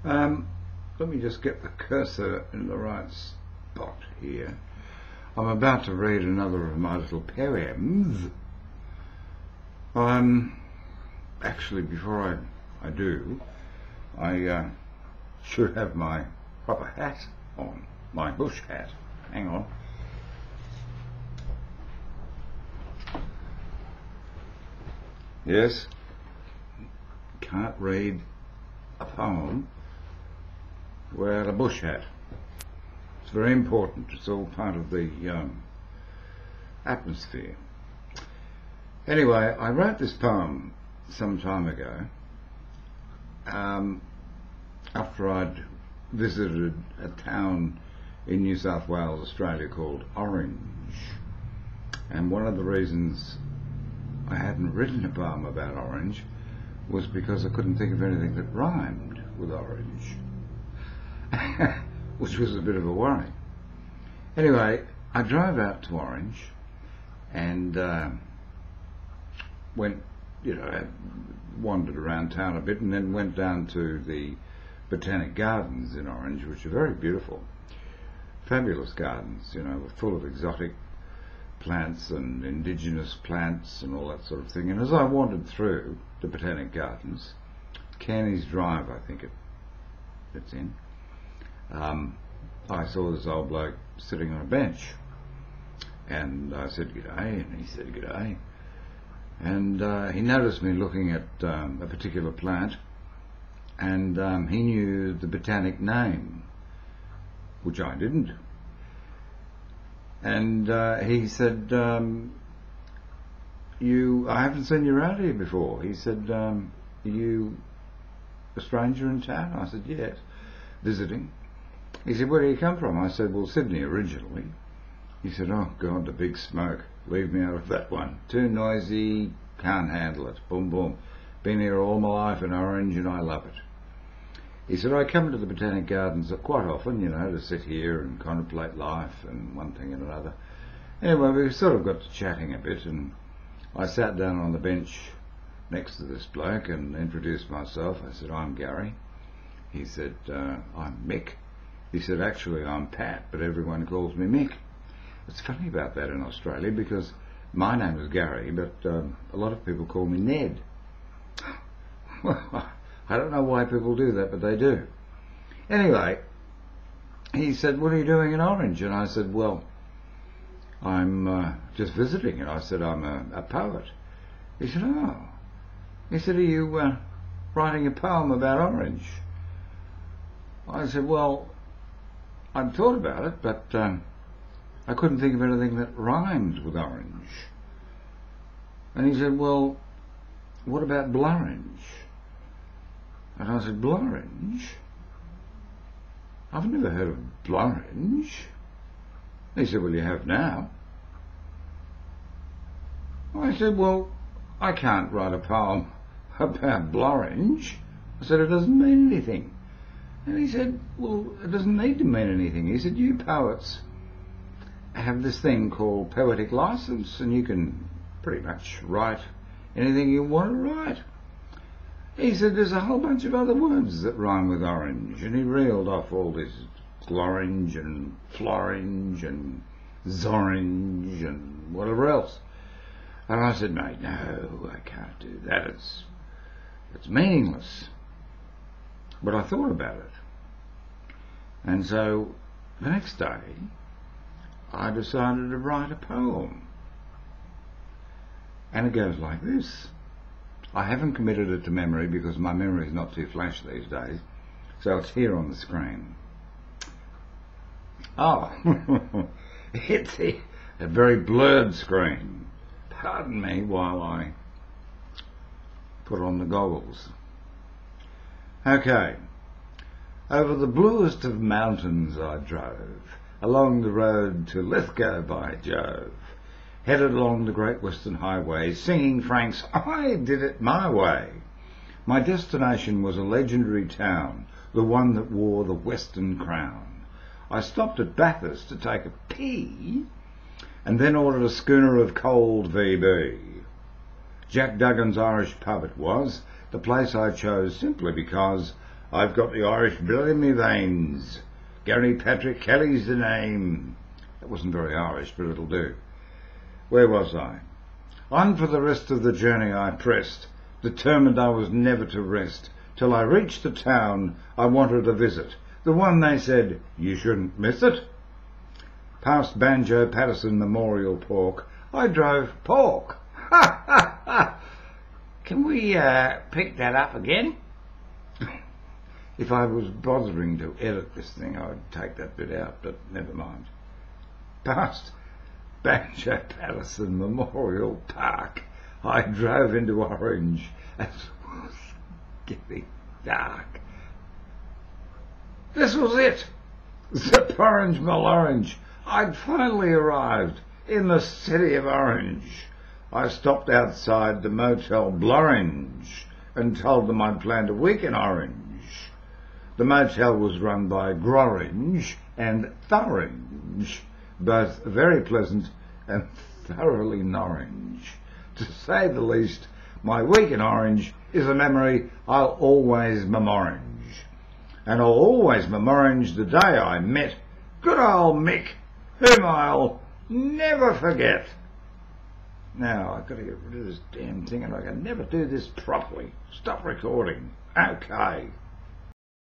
Um, Let me just get the cursor in the right spot here. I'm about to read another of my little poems. Actually, before I do, I should have my proper hat on, my bush hat. Hang on. Yes, can't read a poem without a bush hat. It's very important. It's all part of the atmosphere. Anyway, I wrote this poem some time ago after I'd visited a town in New South Wales, Australia called Orange. And one of the reasons I hadn't written a poem about orange was because I couldn't think of anything that rhymed with orange, which was a bit of a worry. Anyway, I drove out to Orange and went, wandered around town a bit, and then went down to the Botanic Gardens in Orange, which are very beautiful, fabulous gardens, full of exotic plants and indigenous plants and all that sort of thing. And as I wandered through the Botanic Gardens, Kearney's Drive, I think it's in, I saw this old bloke sitting on a bench, and I said g'day, and he said g'day, and he noticed me looking at a particular plant, and he knew the botanic name, which I didn't. And he said, I haven't seen you around here before. He said, are you a stranger in town? I said, yes, visiting. He said, where do you come from? I said, well, Sydney originally. He said, oh God, the big smoke. Leave me out of that one. Too noisy, can't handle it. Boom, boom. Been here all my life in Orange and I love it. He said, I come to the Botanic Gardens quite often, to sit here and contemplate life and one thing and another. Anyway, we sort of got to chatting a bit, and I sat down on the bench next to this bloke and introduced myself. I said, I'm Gary. He said, I'm Mick. He said, actually, I'm Pat, but everyone calls me Mick. It's funny about that in Australia, because my name is Gary, but a lot of people call me Ned. Well, I don't know why people do that, but they do. Anyway, he said, what are you doing in Orange? And I said, well, I'm just visiting. And I said, I'm a poet. He said, oh. He said, are you writing a poem about Orange? I said, well, I'd thought about it, but I couldn't think of anything that rhymed with orange. And he said, well, what about blorange? And I said, blorange? I've never heard of blorange. He said, well, you have now. I said, well, I can't write a poem about blorange. I said, it doesn't mean anything. And he said, well, it doesn't need to mean anything. He said, you poets have this thing called poetic license, and you can pretty much write anything you want to write. He said, there's a whole bunch of other words that rhyme with orange, and he reeled off all this glorange and florange and zorange and whatever else. And I said, mate, no, I can't do that. It's meaningless. But I thought about it. And so the next day, I decided to write a poem. And it goes like this. I haven't committed it to memory because my memory is not too flash these days. So it's here on the screen. Oh, it's a very blurred screen. Pardon me while I put on the goggles. Okay. Over the bluest of mountains I drove, along the road to Lithgow by Jove, headed along the Great Western Highway, singing Frank's I Did It My Way. My destination was a legendary town, the one that wore the Western crown. I stopped at Bathurst to take a pee, and then ordered a schooner of cold VB. Jack Duggan's Irish pub it was, the place I chose simply because I've got the Irish blood in me veins. Gary Patrick Kelly's the name. That wasn't very Irish, but it'll do. Where was I? On for the rest of the journey I pressed, determined I was never to rest, till I reached the town I wanted to visit, the one they said, you shouldn't miss it. Past Banjo Patterson Memorial Park, I drove pork. Ha ha ha! Can we pick that up again? If I was bothering to edit this thing, I'd take that bit out, but never mind. Past Banjo Patterson Memorial Park, I drove into Orange as it was getting dark. This was it! Zip Orange Orange. I'd finally arrived in the city of Orange. I stopped outside the motel Blunds and told them I'd planned a week in Orange. The motel was run by Grorange and Thorange, both very pleasant and thoroughly Norrange. To say the least, my week in Orange is a memory I'll always memorange. And I'll always memorange the day I met good old Mick, whom I'll never forget. Now, I've got to get rid of this damn thing and I can never do this properly. Stop recording. Okay.